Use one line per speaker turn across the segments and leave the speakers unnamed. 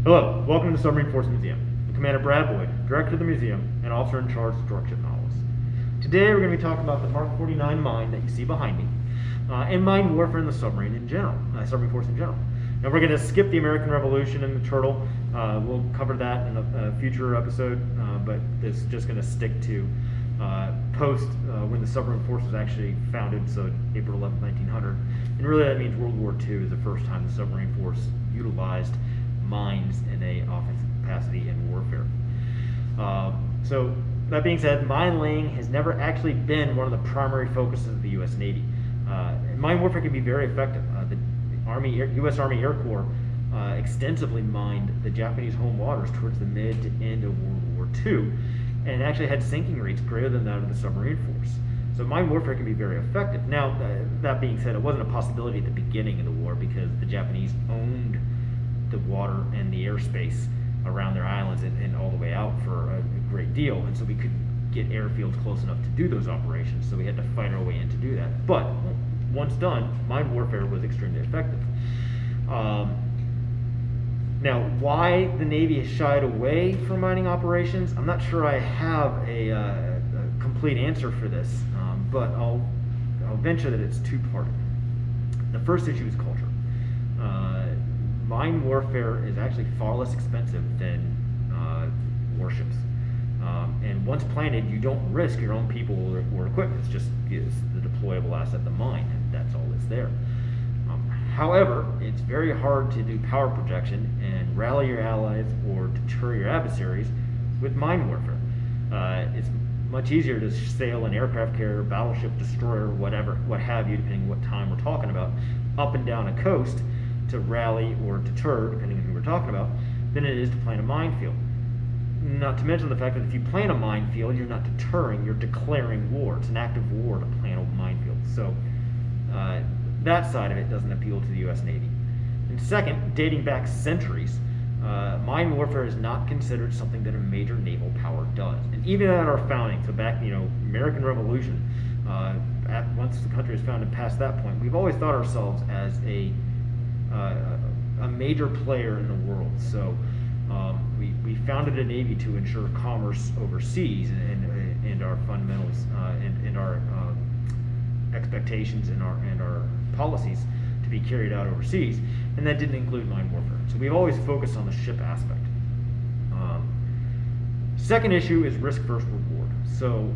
Hello, welcome to the Submarine Force Museum. I'm Commander Brad Boyd, Director of the museum and Officer in Charge of Drugship Novels. Today we're going to be talking about the Mark 49 mine that you see behind me, and mine warfare in the submarine in general, Submarine Force in general. Now we're going to skip the American Revolution and the turtle. We'll cover that in a future episode, but this is just going to stick to post when the Submarine Force was actually founded, so April 11, 1900. And really that means World War II is the first time the Submarine Force utilized mines in a offensive capacity in warfare. So that being said, mine laying has never actually been one of the primary focuses of the U.S. Navy. Mine warfare can be very effective. The U.S. Army Air Corps extensively mined the Japanese home waters towards the mid to end of World War II, and actually had sinking rates greater than that of the submarine force. So mine warfare can be very effective. Now, that being said, it wasn't a possibility at the beginning of the war because the Japanese owned the water and the airspace around their islands and all the way out for a great deal, and so we couldn't get airfields close enough to do those operations, so we had to fight our way in to do that. But once done, mine warfare was extremely effective. Now, why the Navy has shied away from mining operations, I'm not sure I have a complete answer for this, but I'll venture that it's two-part. The first issue is culture. Mine warfare is actually far less expensive than warships. And once planted, you don't risk your own people or equipment. It's just the deployable asset, the mine, and that's all that's there. However, it's very hard to do power projection and rally your allies or deter your adversaries with mine warfare. It's much easier to sail an aircraft carrier, battleship, destroyer, whatever, what have you, depending on what time we're talking about, up and down a coast to rally or deter, depending on who we're talking about, than it is to plant a minefield. Not to mention the fact that if you plant a minefield, you're not deterring, you're declaring war. It's an act of war to plant a minefield. So that side of it doesn't appeal to the U.S. Navy. And second, dating back centuries, mine warfare is not considered something that a major naval power does. And even at our founding, so back, American Revolution, once the country was founded past that point, we've always thought ourselves as a major player in the world. So we founded a Navy to ensure commerce overseas and our fundamentals and our expectations and our policies to be carried out overseas, and that didn't include mine warfare. So we've always focused on the ship aspect. Second issue is risk versus reward. So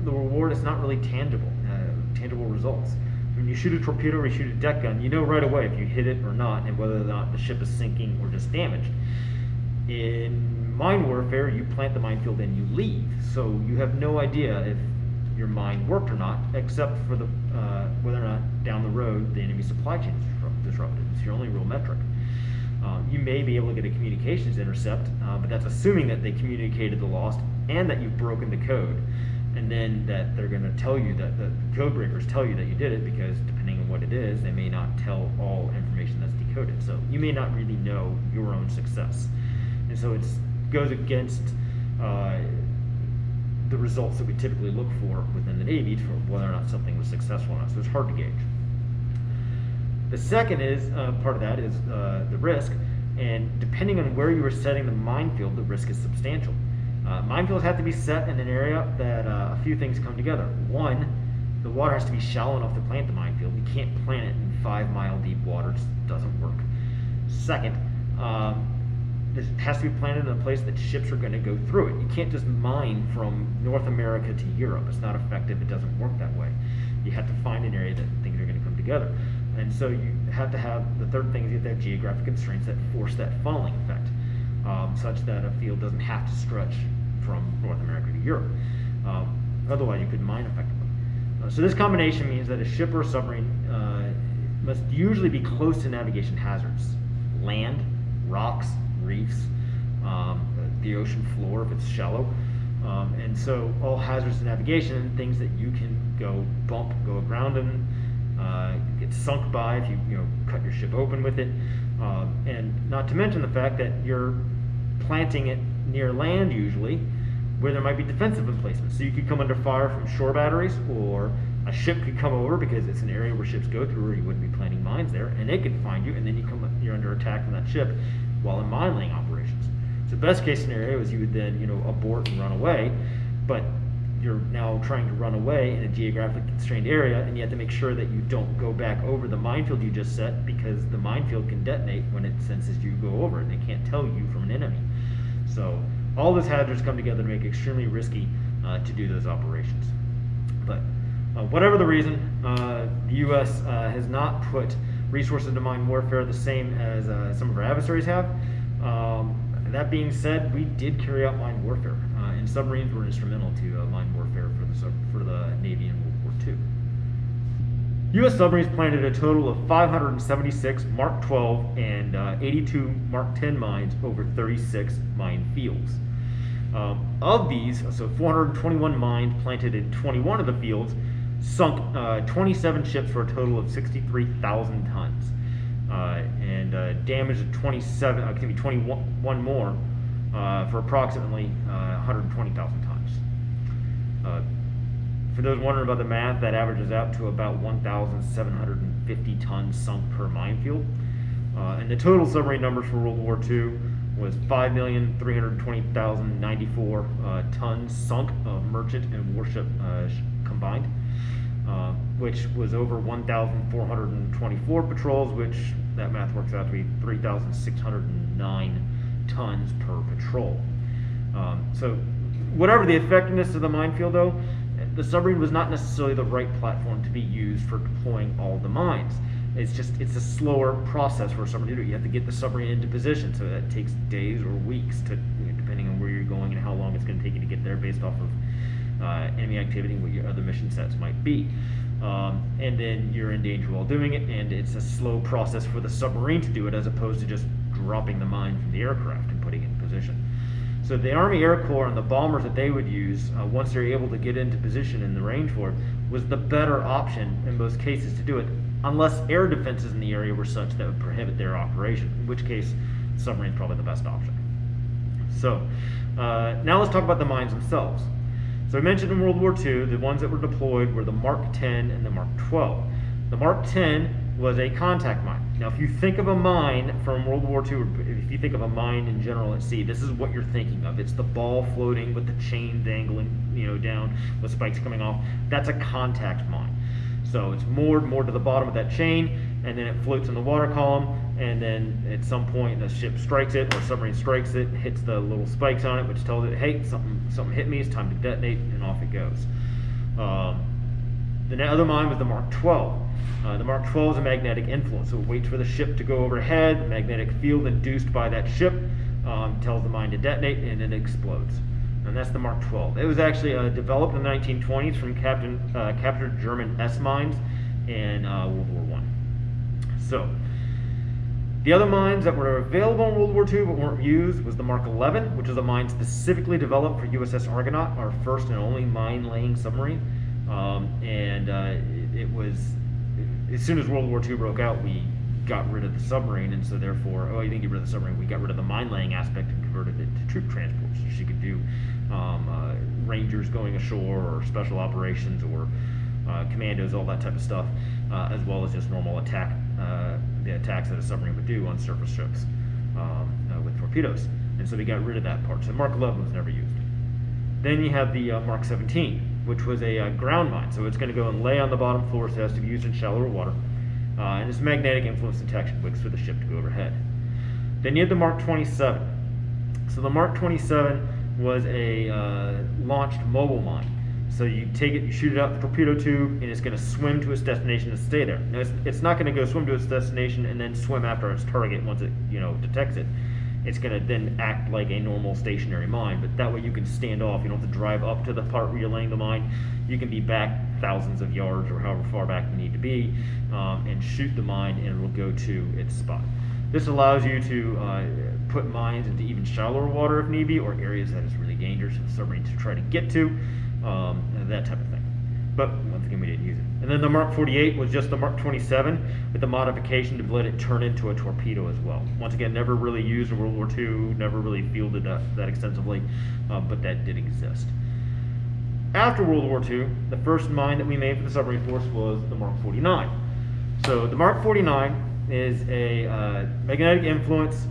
the reward is not really tangible results. When you shoot a torpedo or you shoot a deck gun, you know right away if you hit it or not, and whether or not the ship is sinking or just damaged. In mine warfare, you plant the minefield and you leave, so you have no idea if your mine worked or not, except for the whether or not down the road the enemy supply chain is disrupted. It's your only real metric. You may be able to get a communications intercept, but that's assuming that they communicated the loss and that you've broken the code, and then that they're going to tell you that the code breakers tell you that you did it, because depending on what it is, they may not tell all information that's decoded. So you may not really know your own success, and so it goes against the results that we typically look for within the Navy for whether or not something was successful or not. So it's hard to gauge. The second is part of that is the risk, and depending on where you are setting the minefield, the risk is substantial. Minefields have to be set in an area that a few things come together. One, the water has to be shallow enough to plant the minefield. You can't plant it in 5-mile deep water. It just doesn't work. Second, it has to be planted in a place that ships are going to go through it. You can't just mine from North America to Europe. It's not effective. It doesn't work that way. You have to find an area that things are going to come together. And so you have to have, the third thing is you have to have geographic constraints that force that funneling effect, such that a field doesn't have to stretch from North America to Europe. Otherwise, you couldn't mine effectively. So this combination means that a ship or a submarine must usually be close to navigation hazards: land, rocks, reefs, the ocean floor if it's shallow. And so all hazards to navigation, things that you can go aground in, get sunk by if you cut your ship open with it, and not to mention the fact that you're planting it near land usually, where there might be defensive emplacements. So you could come under fire from shore batteries, or a ship could come over because it's an area where ships go through, or you wouldn't be planting mines there, and they could find you, and then you're under attack from that ship while in mine laying operations. So best case scenario is you would then, abort and run away, but you're now trying to run away in a geographically constrained area, and you have to make sure that you don't go back over the minefield you just set, because the minefield can detonate when it senses you go over it, and it can't tell you from an enemy. So all those hazards come together to make it extremely risky to do those operations. But whatever the reason, the U.S. Has not put resources into mine warfare the same as some of our adversaries have. That being said, we did carry out mine warfare, and submarines were instrumental to mine warfare for the Navy in World War II. U.S. submarines planted a total of 576 Mark 12 and 82 Mark 10 mines over 36 mine fields. Of these, so 421 mines planted in 21 of the fields sunk 27 ships for a total of 63,000 tons. And damaged 21 more for approximately 120,000 tons. For those wondering about the math, that averages out to about 1,750 tons sunk per minefield. And the total submarine numbers for World War II was 5,320,094 tons sunk of merchant and warship combined. Which was over 1,424 patrols, which that math works out to be 3,609 tons per patrol. So whatever the effectiveness of the minefield, though, the submarine was not necessarily the right platform to be used for deploying all the mines. It's a slower process for a submarine to do. You have to get the submarine into position, so that takes days or weeks, depending on where you're going and how long it's going to take you to get there based off of enemy activity and what your other mission sets might be. And then you're in danger while doing it, and it's a slow process for the submarine to do it, as opposed to just dropping the mine from the aircraft and putting it in position. So the Army Air Corps and the bombers that they would use, once they're able to get into position in the range for it, was the better option in most cases to do it, unless air defenses in the area were such that would prohibit their operation, in which case submarine is probably the best option. So now let's talk about the mines themselves. So I mentioned in World War II, the ones that were deployed were the Mark 10 and the Mark 12. The Mark 10 was a contact mine. Now, if you think of a mine from World War II, or if you think of a mine in general at sea, this is what you're thinking of. It's the ball floating with the chain dangling, down with spikes coming off. That's a contact mine. So it's moored more to the bottom of that chain, and then it floats in the water column, and then at some point the ship strikes it, or submarine strikes it, hits the little spikes on it, which tells it, hey, something hit me, it's time to detonate, and off it goes. The other mine was the Mark 12. The Mark 12 is a magnetic influence, so it waits for the ship to go overhead. The magnetic field induced by that ship tells the mine to detonate, and it explodes. And that's the Mark 12. It was actually developed in the 1920s from captured German S mines in World War I. So, the other mines that were available in World War II but weren't used was the Mark 11, which is a mine specifically developed for USS Argonaut, our first and only mine-laying submarine. It was, as soon as World War II broke out, we got rid of the submarine, and so therefore, you didn't get rid of the submarine, we got rid of the mine-laying aspect and converted it to troop transport. So she could do rangers going ashore, or special operations, or commandos, all that type of stuff, as well as just normal the attacks that a submarine would do on surface ships with torpedoes. And so we got rid of that part. So Mark 11 was never used. Then you have the Mark 17, which was a ground mine. So it's going to go and lay on the bottom floor, so it has to be used in shallower water. And it's magnetic influence detection, waits for the ship to go overhead. Then you have the Mark 27. So the Mark 27 was a launched mobile mine. So you take it, you shoot it out the torpedo tube, and it's going to swim to its destination and stay there. Now, it's not going to go swim to its destination and then swim after its target once it detects it. It's going to then act like a normal stationary mine, but that way you can stand off. You don't have to drive up to the part where you're laying the mine. You can be back thousands of yards or however far back you need to be, and shoot the mine, and it will go to its spot. This allows you to put mines into even shallower water if need be, or areas that is really dangerous for the submarine to try to get to, that type of thing. But once again, we didn't use it. And then the Mark 48 was just the Mark 27 with the modification to let it turn into a torpedo as well. Once again, never really used in World War II, never really fielded that extensively, but that did exist. After World War II, the first mine that we made for the Submarine Force was the Mark 49. So the Mark 49 is a magnetic influence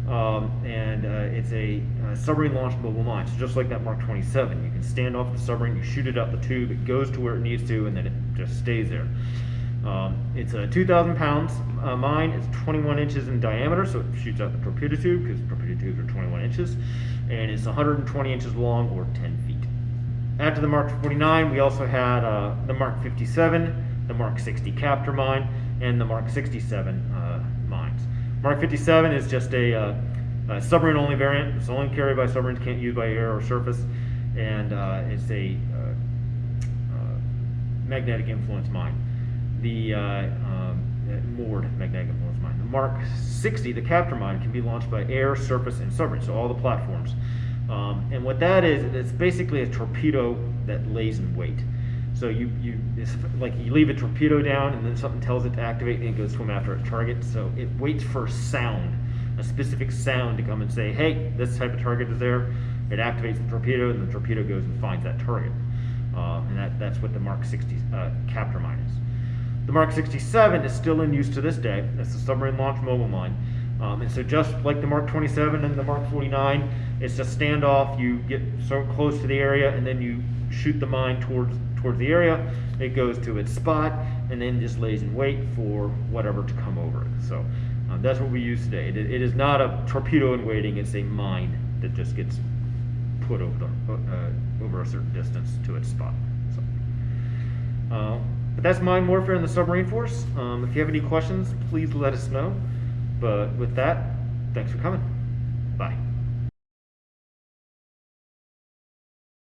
and it's a submarine launched mobile mine. So just like that Mark 27, you can stand off the submarine, you shoot it out the tube, it goes to where it needs to, and then it just stays there. It's a 2,000 pounds mine. It's 21 inches in diameter, so it shoots out the torpedo tube, because torpedo tubes are 21 inches, and it's 120 inches long, or 10 feet. After the Mark 49, we also had the Mark 57, the Mark 60 Captor mine, and the Mark 67 mines. Mark 57 is just a submarine-only variant. It's only carried by submarines, can't use by air or surface, and it's a magnetic influence mine. The moored magnetic influence mine. The Mark 60, the Captor mine, can be launched by air, surface, and submarine, so all the platforms. And what that is, it's basically a torpedo that lays in wait. So it's like you leave a torpedo down, and then something tells it to activate, and it goes swim after a target. So it waits for a sound, a specific sound, to come and say, hey, this type of target is there. It activates the torpedo, and the torpedo goes and finds that target. And that's what the Mark 60 Captor mine is. The Mark 67 is still in use to this day. That's the submarine launched mobile mine. And so just like the Mark 27 and the Mark 49, it's just standoff. You get so close to the area, and then you shoot the mine towards the area. It goes to its spot, and then just lays in wait for whatever to come over it. So that's what we use today. It is not a torpedo in waiting. It's a mine that just gets put over a certain distance to its spot. So, but that's mine warfare in the Submarine Force. If you have any questions, please let us know. But with that, thanks for coming. Bye.